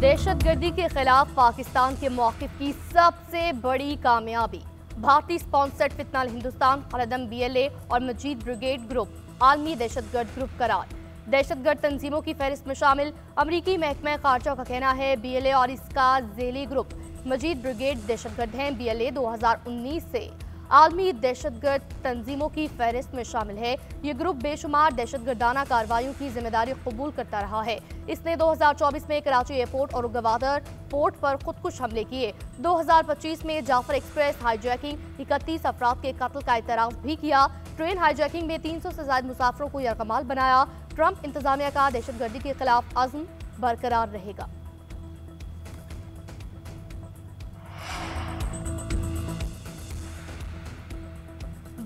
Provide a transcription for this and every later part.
दहशतगर्दी के खिलाफ पाकिस्तान के मौक़िफ़ की सबसे बड़ी कामयाबी। भारतीय स्पॉन्सर्ड फितनाल हिंदुस्तान, अलअदम BLA और मजीद ब्रिगेड ग्रुप आलमी दहशतगर्द ग्रुप करार। दहशतगर्द तंजीमों की फहरिस्त में शामिल अमरीकी महकमा खारजा का कहना है BLA और इसका झेली ग्रुप मजीद ब्रिगेड दहशतगर्द हैं। BLA 2019 से आलमी दहशतगर्द तंजीमों की फहरिस्त में शामिल है। ये ग्रुप बेशुमार दहशतगर्दाना कार्रवाइयों की जिम्मेदारी कबूल करता रहा है। इसने 2024 में कराची एयरपोर्ट और गवादर पोर्ट पर खुदकुश हमले किए। 2025 में जाफर एक्सप्रेस हाईजैकिंग 31 अफराद के कत्ल का इतराफ भी किया। ट्रेन हाईजैकिंग में 300 से ज्यादा मुसाफिरों को यरगमाल बनाया। ट्रंप इंतजामिया का दहशतगर्दी के खिलाफ अज़्म बरकरार रहेगा।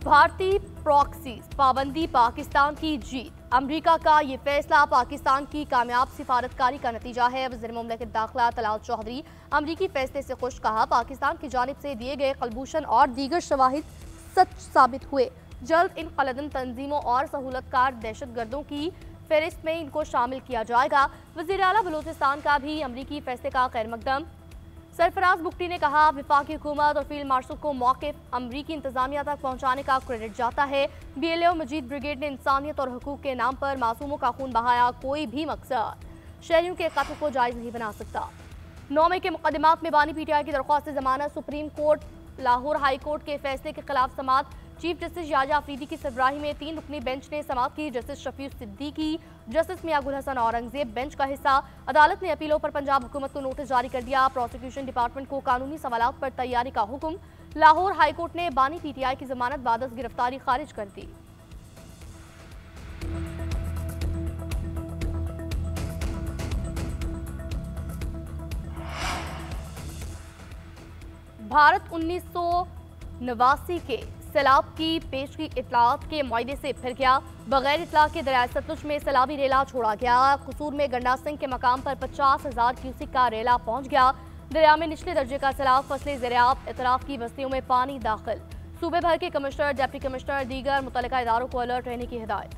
भारतीय प्रॉक्सीज पाबंदी पाकिस्तान की जीत। अमेरिका का ये फैसला पाकिस्तान की कामयाब सिफारतकारी का नतीजा है। वज़ीर मुमलिकत दाखिला तलाल चौधरी अमरीकी फैसले से खुश, कहा पाकिस्तान की जानिब से दिए गए कलभूषण और दीगर शवाहिद सच साबित हुए। जल्द इन कलदन तंजीमों और सहूलतकार दहशतगर्दों की फहरिस्त में इनको शामिल किया जाएगा। वज़ीर आला बलूचिस्तान का भी अमरीकी फैसले का खैर मकदम। सरफराज बुगटी ने कहा वफाकी हुकूमत और फील्ड मार्शल को मौक़िफ़ अमरीकी इंतजामिया तक पहुँचाने का क्रेडिट जाता है। BLA और मजीद ब्रिगेड ने इंसानियत और हुकूक के नाम पर मासूमों का खून बहाया। कोई भी मकसद शहरियों के कत्ल को जायज़ नहीं बना सकता। 9 मई के मुकदमात में बानी PTI की दरख्वास्त जमानत। Supreme court Lahore high court के फैसले के खिलाफ समात। चीफ जस्टिस याजा अफरीदी की सरबराही में 3 रुकनी बेंच ने समात की। जस्टिस शफीक सिद्दीकी, जस्टिस मियां गुल हसन औरंगजेब बेंच का हिस्सा। अदालत ने अपीलों पर पंजाब हुकूमत को नोटिस जारी कर दिया। प्रोसिक्यूशन डिपार्टमेंट को कानूनी सवालात पर तैयारी का हुक्म। लाहौर हाई कोर्ट ने बानी PTI की जमानत बाद गिरफ्तारी खारिज कर दी। भारत 1989 के सैलाब की पेशगी इतलात के मुआहदे से फिर गया। बगैर इतला के दरिया सतलुज में सैलाबी रेला छोड़ा गया। कसूर में गंडा सिंह के मकाम पर 50,000 क्यूसिक का रेला पहुंच गया। दरिया में निचले दर्जे का सैलाब, फसलें ज़राअत इतराफ की बस्तियों में पानी दाखिल। सूबे भर के कमिश्नर, डिप्टी कमिश्नर, दीगर मुतल्लिका इदारों को अलर्ट रहने की हिदायत।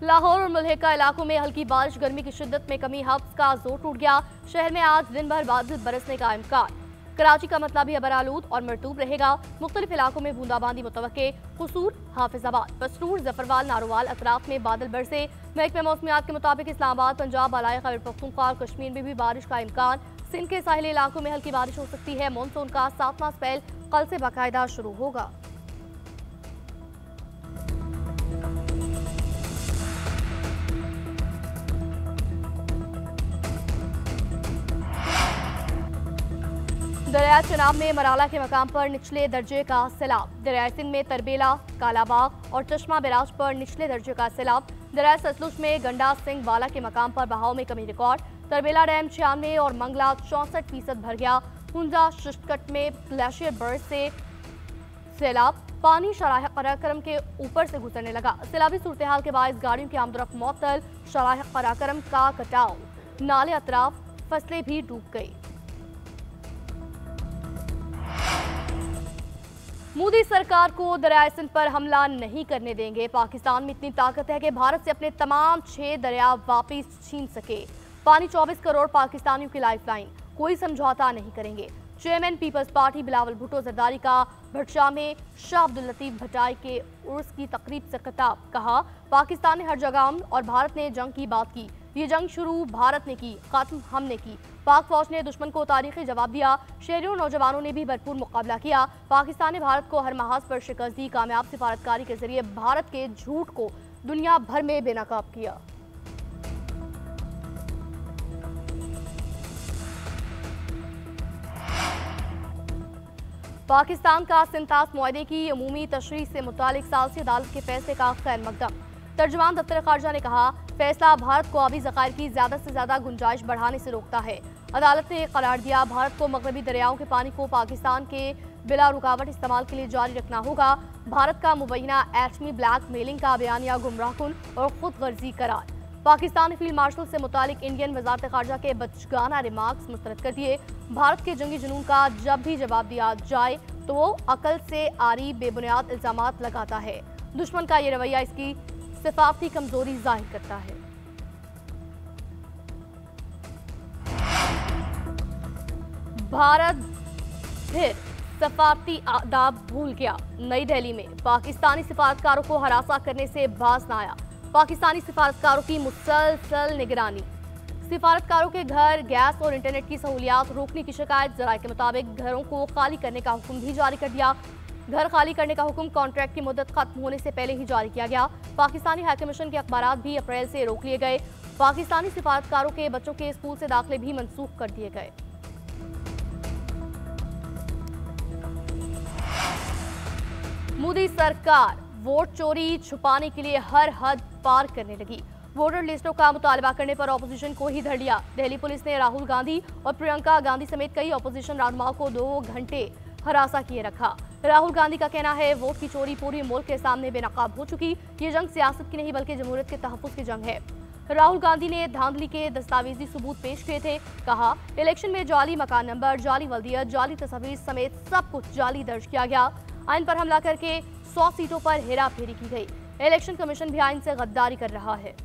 लाहौर और मुल्हिका इलाकों में हल्की बारिश, गर्मी की शिद्दत में कमी, हब्स का जोर टूट गया। शहर में आज दिन भर बादल बरसने का इम्कान। कराची का मतलब भी अबरालूद और मरतूब रहेगा। मुख्तलिफ इलाकों में बूंदाबांदी मुतवक्के। कसूर, हाफिजाबाद, पसरूर, जफरवाल, नारोवाल अतराफ में बादल बरसे। महकमे मौसमियात के मुताबिक इस्लामाबाद, पंजाब, बालाई खैबर पख्तूनख्वा और कश्मीर में भी बारिश का इम्कान। सिंध के साहिली इलाकों में हल्की बारिश हो सकती है। मानसून का 7वां स्पेल कल से बाकायदा शुरू होगा। दरिया चनाब में मराला के मकाम पर निचले दर्जे का सैलाब। दरिया सिंध में तरबेला, कालाबाग और चश्मा बैराज पर निचले दर्जे का सैलाब। दरिया सतलुज में गंडा सिंह वाला के मकाम पर बहाव में कमी रिकॉर्ड। तरबेला डैम 96 और मंगला 64% भर गया। हुंजा शिशकट में ग्लेशियर बर्स्ट से सैलाब, पानी शराह कराकरम के ऊपर से गुजरने लगा। सैलाबी सूरत हाल के बायस गाड़ियों की आमदरफ्त मुअत्तल। शराह कराकरम का कटाव, नाले अतराफ, फसलें भी डूब गई। मोदी सरकार को दरिया सिंध पर हमला नहीं करने देंगे। पाकिस्तान में इतनी ताकत है कि भारत से अपने तमाम 6 दरिया वापस छीन सके। पानी 24 करोड़ पाकिस्तानियों की लाइफलाइन, कोई समझौता नहीं करेंगे। चेयरमैन पीपल्स पार्टी बिलावल भुट्टो जरदारी का भटशा में शाह अब्दुल लतीफ भटाई के उर्स की तकरीब से खिताब। कहा पाकिस्तान ने हर जगह अमन और भारत ने जंग की बात की। ये जंग शुरू भारत ने की, खात्म हमने की। पाक फौज ने दुश्मन को तारीखी जवाब दिया। शहरियों नौजवानों ने भी भरपूर मुकाबला किया। पाकिस्तान ने भारत को हर महाज पर शिकस्त दी। कामयाब सिफारतकारी के जरिए भारत के झूठ को दुनिया भर में बेनकाब किया। पाकिस्तान का सिंतास मुआहदे की अमूमी तशरीह से मुतालिक सालसी अदालत के फैसले का खैर मकदम। तर्जुमान दफ्तर खारजा ने कहा फैसला भारत को आबी ज़खायर की ज़्यादा से ज़्यादा गुंजाइश बढ़ाने से रोकता है। अदालत ने करार दिया भारत को मगरबी दरियाओं के पानी को पाकिस्तान के बिला रुकावट इस्तेमाल के लिए जारी रखना होगा। भारत का मुबैना एटमी ब्लैक मेलिंग का बयानिया गुमराहकुन और खुद गर्जी करार। पाकिस्तान फील्ड मार्शल से मुतालिक इंडियन वजारत खारजा के बचगाना रिमार्क्स मुस्तरद कर दिए। भारत के जंगी जुनून का जब भी जवाब दिया जाए तो वो अकल से आरी बेबुनियाद इल्जामात लगाता है। दुश्मन का ये रवैया इसकी सिफारती कमजोरी जाहिर करता है। भारत फिर सफारती आदाब भूल गया। नई दिल्ली में पाकिस्तानी सिफारतकारों को हरासा करने से बाज न आया। पाकिस्तानी सिफारतकारों की मुसलसल निगरानी। सिफारतकारों के घर, गैस और इंटरनेट की सहूलियात रोकने की शिकायत। जराये के मुताबिक घरों को खाली करने का हुक्म भी जारी कर दिया। घर खाली करने का हुक्म कॉन्ट्रैक्ट की मुद्दत खत्म होने से पहले ही जारी किया गया। पाकिस्तानी हाई कमीशन के अखबारात भी अप्रैल से रोक लिए गए। पाकिस्तानी सिफारतकारों के बच्चों के स्कूल से दाखिले भी मनसूख कर दिए गए। मोदी सरकार वोट चोरी छुपाने के लिए हर हद पार करने लगी। वोटर लिस्टों का मुतालबा करने पर ऑपोजिशन को ही धर लिया। दिल्ली पुलिस ने राहुल गांधी और प्रियंका गांधी समेत कई ऑपोजिशन रहनुमाओं को 2 घंटे हरासा किए रखा। राहुल गांधी का कहना है वोट की चोरी पूरे मुल्क के सामने बेनकाब हो चुकी। ये जंग सियासत की नहीं बल्कि जमहूरियत के तहफ्फुज़ की जंग है। राहुल गांधी ने धांधली के दस्तावेजी सबूत पेश किए थे। कहा इलेक्शन में जाली मकान नंबर, जाली वल्दियत, जाली तस्वीर समेत सब कुछ जाली दर्ज किया गया। आइन पर हमला करके 100 सीटों पर हेरा फेरी की गई। इलेक्शन कमीशन भी आइन से गद्दारी कर रहा है।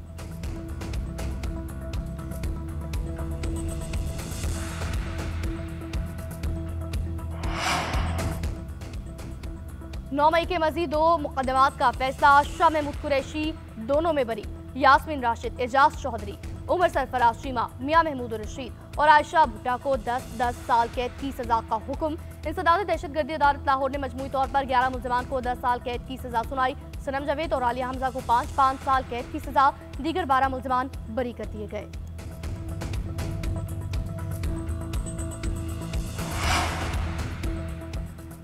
नौ मई के मजीद 2 मुकदमात का फैसला। शाह महमूद कुरैशी दोनों में बरी। यास्मीन राशिद, एजाज चौधरी, उमर सरफराज चीमा, मियां महमूद रशीद और आयशा भुट्टा को 10-10 साल कैद की सजा का हुक्म। इंसदाद दहशतगर्दी अदालत लाहौर ने मजमूई तौर पर 11 मुलजमान को 10 साल कैद की सजा सुनाई। सनम जावेद और आलिया हमजा को 5-5 साल कैद की सजा। दीगर 12 मुलजमान बरी कर दिए गए।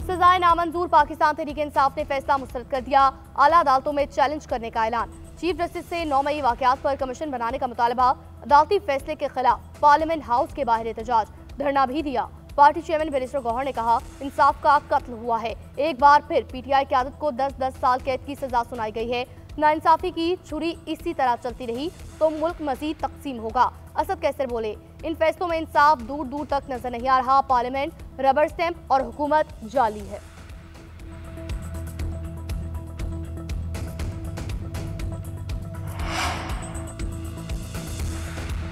सजाएं नामंजूर। पाकिस्तान तहरीक इंसाफ ने फैसला मुस्तरद कर दिया। आला अदालतों में चैलेंज करने का ऐलान। चीफ जस्टिस से 9 मई वाकयात पर कमीशन बनाने का मुतालबा। अदालती फैसले के खिलाफ पार्लियामेंट हाउस के बाहर एहतजाज, धरना भी दिया। पार्टी चेयरमैन बैरिस्टर गौहर ने कहा इंसाफ का कत्ल हुआ है। एक बार फिर पीटीआई क़यादत को 10-10 साल कैद की सजा सुनाई गई है। नाइंसाफी की छुरी इसी तरह चलती रही तो मुल्क मजीद तकसीम होगा। असद कैसर बोले इन फैसलों में इंसाफ दूर दूर तक नजर नहीं आ रहा। पार्लियामेंट रबर स्टैंप और हुकूमत जाली है।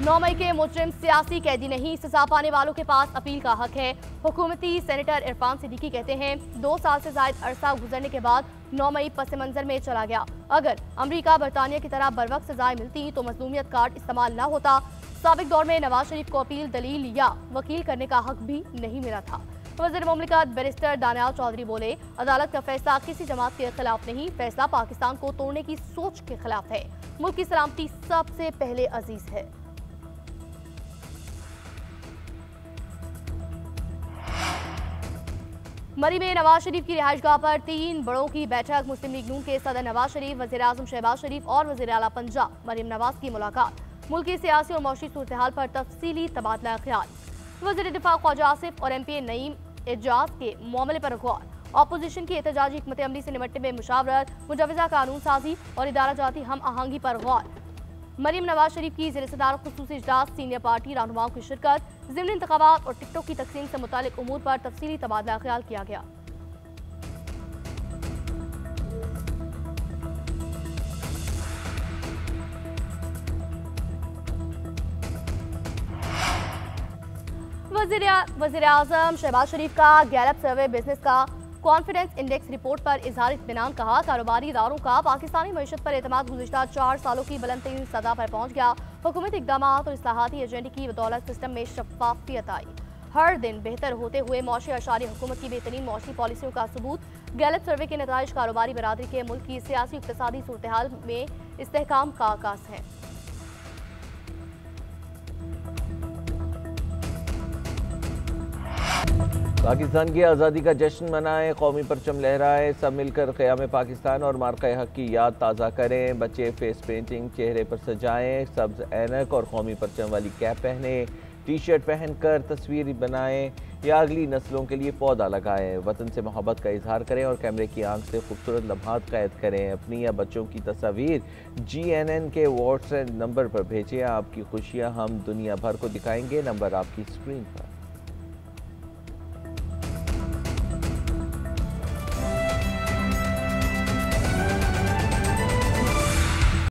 नौ मई के मुजरिम सियासी कैदी नहीं, सजा पाने वालों के पास अपील का हक है। हुकूमती सेनेटर इरफान सिद्दीकी कहते हैं 2 साल से जायद अरसा गुजरने के बाद 9 मई पस मंजर में चला गया। अगर अमेरिका बरतानिया की तरह बरवक्त सजाएं मिलती तो मजलूमियत कार्ड इस्तेमाल न होता। साबिक दौर में नवाज शरीफ को अपील, दलील या वकील करने का हक भी नहीं मिला था। वज़ीर मुमलिकत बैरिस्टर दानियाल चौधरी बोले अदालत का फैसला किसी जमात के खिलाफ नहीं, फैसला पाकिस्तान को तोड़ने की सोच के खिलाफ है। मुल्क की सलामती सबसे पहले अजीज है। मरी में नवाज शरीफ की रिहाइशगाह पर 3 बड़ों की बैठक। मुस्लिम लीग नून के सदर नवाज शरीफ, वज़ीर आज़म शहबाज शरीफ और वज़ीर आला पंजाब मरीम नवाज की मुलाकात। मुल्क की सियासी और मौशी सूरत हाल पर तफसीली तबादला ख्याल। वज़ीर दिफा ख्वाजा आसिफ और MP नईम एजाज के मामले पर गौर। अपोजिशन की एहतजाजी हिकमत अमली से निपटने में मुशावरत, मुजवजा कानून साजी और इदारा जाती हम आहंगी पर गौर। मरीम नवाज शरीफ की ज़िले सदारत खुसूसी इजलास, सीनियर पार्टी रहनुमाओं की शिरकत। ज़िमनी इंतखाबात और टिकटों की तकसीम से मुतालिक उमूर पर तफसीली तबादला ख्याल किया गया। वज़ीर आज़म शहबाज शरीफ का गैलप सर्वे बिजनेस का कॉन्फिडेंस इंडेक्स रिपोर्ट पर इजहार इत्मीनान। कहा कारोबारी इदारों का पाकिस्तानी मईशत पर एतमाद गुज़िश्ता 4 सालों की बुलंद तरीन सतह पर पहुँच गया। हुकूमती इक़दाम और इस्लाहाती एजेंडे की बदौलत सिस्टम में शफाफियत आई। हर दिन बेहतर होते हुए मौशी अशारी हुकूमत की बेहतरीन मौशी पॉलिसियों का सबूत। गैलप सर्वे के नताइज कारोबारी बरादरी के मुल्क की सियासी इक़्तिसादी सूरत हाल में इस्तेहकाम का आगाज़ है। पाकिस्तान की आज़ादी का जश्न मनाएं, कौमी परचम लहराएं, सब मिलकर क़याम पाकिस्तान और मार्का हक की याद ताज़ा करें। बच्चे फेस पेंटिंग चेहरे पर सजाएं, सब्ज़ ऐनक और कौमी परचम वाली कैप पहने, टी-शर्ट पहनकर तस्वीर बनाएं या अगली नस्लों के लिए पौधा लगाएं। वतन से मोहब्बत का इजहार करें और कैमरे की आंख से खूबसूरत लम्हात कैद करें। अपनी या बच्चों की तस्वीर GNN के व्हाट्सएप नंबर पर भेजें। आपकी खुशियाँ हम दुनिया भर को दिखाएंगे। नंबर आपकी स्क्रीन पर।